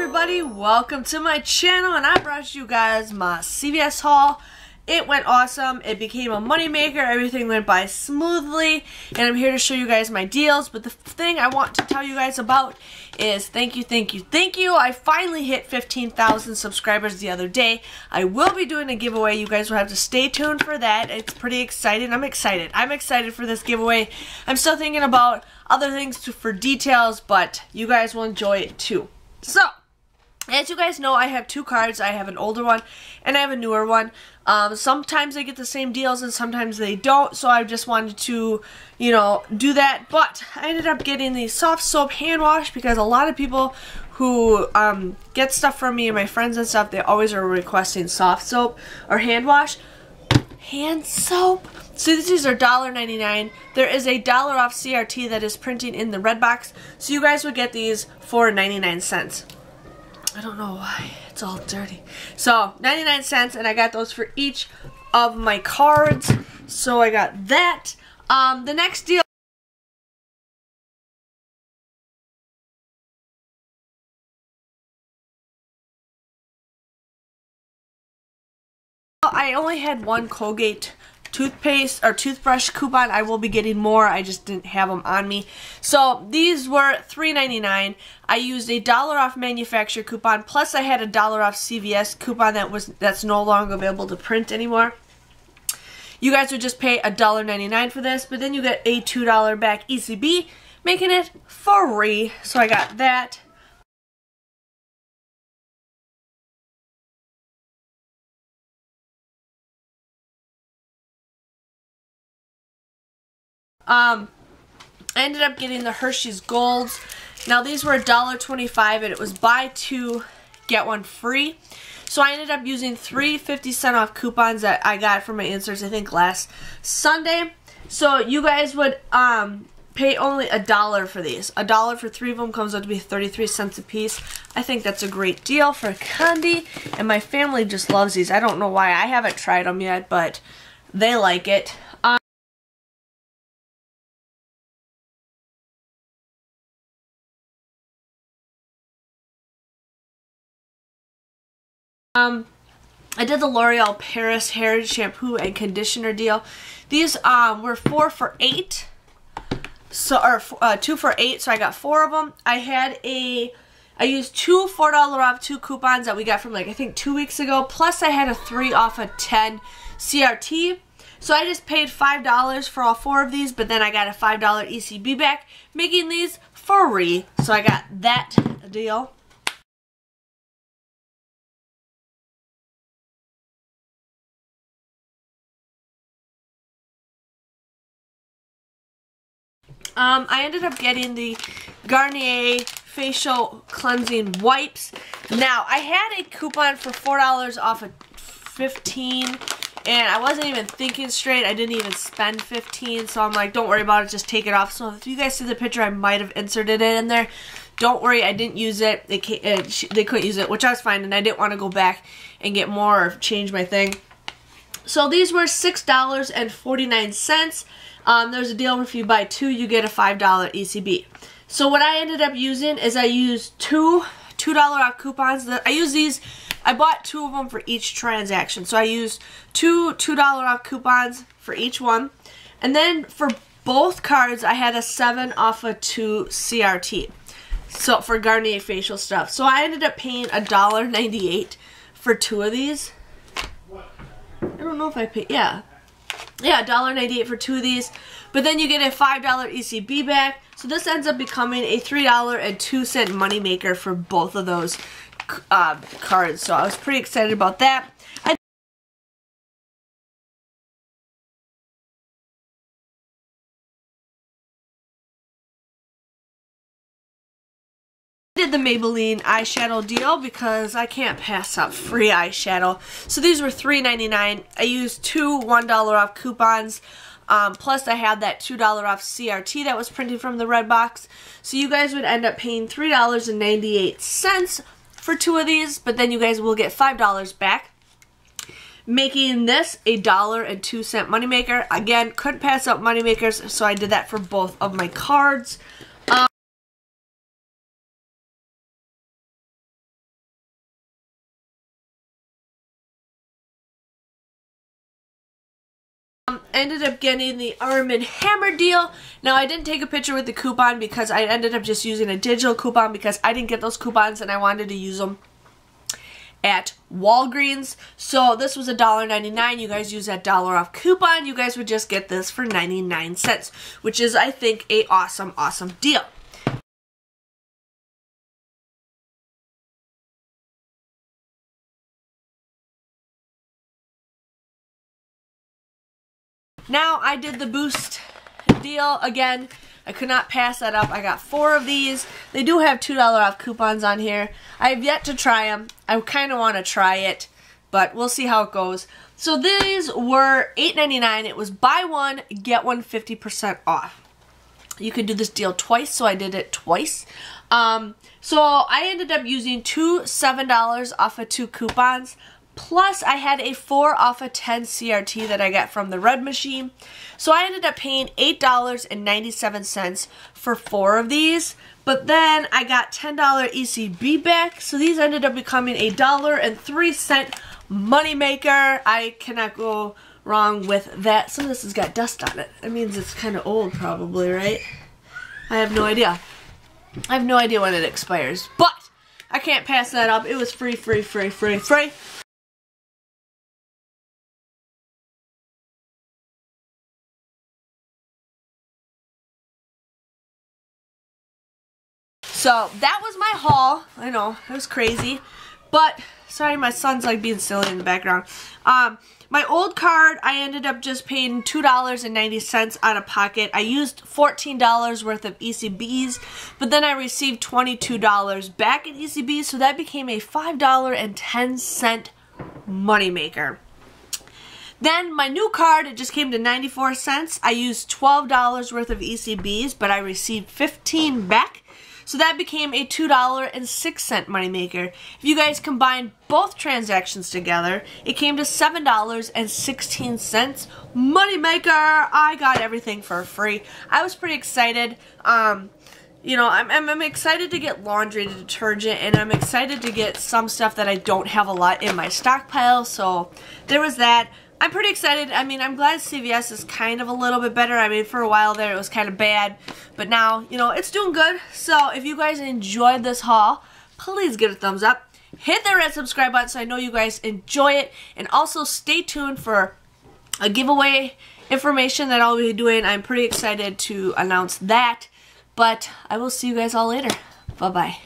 everybody, welcome to my channel, and I brought you guys my CVS haul. It went awesome. It became a moneymaker. Everything went by smoothly, and I'm here to show you guys my deals. But the thing I want to tell you guys about is thank you. I finally hit 15,000 subscribers the other day. I will be doing a giveaway. You guys will have to stay tuned for that. It's pretty exciting. I'm excited for this giveaway. I'm still thinking about other things for details, but you guys will enjoy it too. So, as you guys know, I have two cards. I have an older one and I have a newer one. Sometimes they get the same deals and sometimes they don't, so I just wanted to, do that. But I ended up getting the soft soap hand wash because a lot of people who get stuff from me and my friends and stuff, they always are requesting soft soap or hand wash. Hand soap. So these are $1.99. There is a $1 off CRT that is printing in the red box. So you guys would get these for 99 cents. I don't know why. It's all dirty. So 99 cents, and I got those for each of my cards. So I got that. The next deal. I only had one Colgate toothpaste or toothbrush coupon. I will be getting more. I just didn't have them on me. So these were $3.99. I used a $1 off manufacturer coupon, plus I had a $1 off CVS coupon that's no longer available to print anymore. You guys would just pay $1.99 for this, but then you get a $2 back ECB, making it free. So I got that. I ended up getting the Hershey's Golds. Now these were $1.25 and it was buy two, get one free. So I ended up using 3 50-cent off coupons that I got from my inserts, I think last Sunday. So you guys would pay only $1 for these. $1 for 3 of them comes out to be 33 cents a piece. I think that's a great deal for candy, and my family just loves these. I don't know why. I haven't tried them yet, but they like it. I did the L'Oreal Paris Hair Shampoo and Conditioner deal. These were 4 for $8. So, or 2 for $8, so I got 4 of them. I used 2 $4 off 2 coupons that we got from, like, I think 2 weeks ago. Plus I had a 3 off a 10 CRT. So I just paid $5 for all 4 of these, but then I got a $5 ECB back, making these free. So I got that deal. I ended up getting the Garnier facial cleansing wipes. Now, I had a coupon for $4 off of 15, and I wasn't even thinking straight. I didn't even spend 15, so I'm like, don't worry about it, just take it off. So if you guys see the picture, I might have inserted it in there. Don't worry, I didn't use it. They couldn't use it, which I was fine, and I didn't want to go back and get more or change my thing. So these were $6.49. There's a deal where if you buy 2, you get a $5 ECB. So what I ended up using is I used 2 $2 off coupons. I bought 2 of them for each transaction. So I used 2 $2 off coupons for each one. And then for both cards, I had a 7 off a 2 CRT. So for Garnier facial stuff. So I ended up paying $1.98 for 2 of these. I don't know if I paid, yeah, $1.98 for 2 of these, but then you get a $5 ECB back, so this ends up becoming a $3.02 moneymaker for both of those cards, so I was pretty excited about that. I did the Maybelline eyeshadow deal because I can't pass up free eyeshadow. So these were $3.99. I used 2 $1 off coupons. Plus I had that $2 off CRT that was printed from the red box. So you guys would end up paying $3.98 for 2 of these, but then you guys will get $5 back, making this a $1.02 moneymaker. Again, couldn't pass up moneymakers, so I did that for both of my cards. ended up getting the Arm & Hammer deal. Now, I didn't take a picture with the coupon because I ended up just using a digital coupon because I didn't get those coupons and I wanted to use them at Walgreens. So this was $1.99. You guys use that $1 off coupon. You guys would just get this for 99 cents, which is, I think, a awesome, awesome deal. Now, I did the Boost deal again. I could not pass that up. I got 4 of these. They do have $2 off coupons on here. I have yet to try them. I kind of want to try it, but we'll see how it goes. So these were $8.99. It was buy one, get one 50% off. You could do this deal twice, so I did it twice. So I ended up using two $7 off of 2 coupons. Plus, I had a 4 off of 10 CRT that I got from the Red Machine. So I ended up paying $8.97 for 4 of these. But then I got $10 ECB back. So these ended up becoming a $1.03 moneymaker. I cannot go wrong with that. Some of this has got dust on it. That means it's kind of old probably, right? I have no idea. I have no idea when it expires. But I can't pass that up. It was free, free, free, free, free. So that was my haul. I know, it was crazy. But, sorry, my son's like being silly in the background. My old card, I ended up just paying $2.90 out of pocket. I used $14 worth of ECBs, but then I received $22 back in ECBs, so that became a $5.10 moneymaker. Then my new card, it just came to 94 cents. I used $12 worth of ECBs, but I received 15 back. So that became a $2.06 moneymaker. If you guys combine both transactions together, it came to $7.16 moneymaker. I got everything for free. I was pretty excited. You know, I'm excited to get laundry detergent, and I'm excited to get some stuff that I don't have a lot in my stockpile. So there was that. I'm pretty excited. I mean, I'm glad CVS is kind of a little bit better. I mean, for a while there, it was kind of bad. But now, you know, it's doing good. So, if you guys enjoyed this haul, please give it a thumbs up. Hit the red subscribe button so I know you guys enjoy it. And also, stay tuned for a giveaway information that I'll be doing. I'm pretty excited to announce that. But I will see you guys all later. Bye-bye.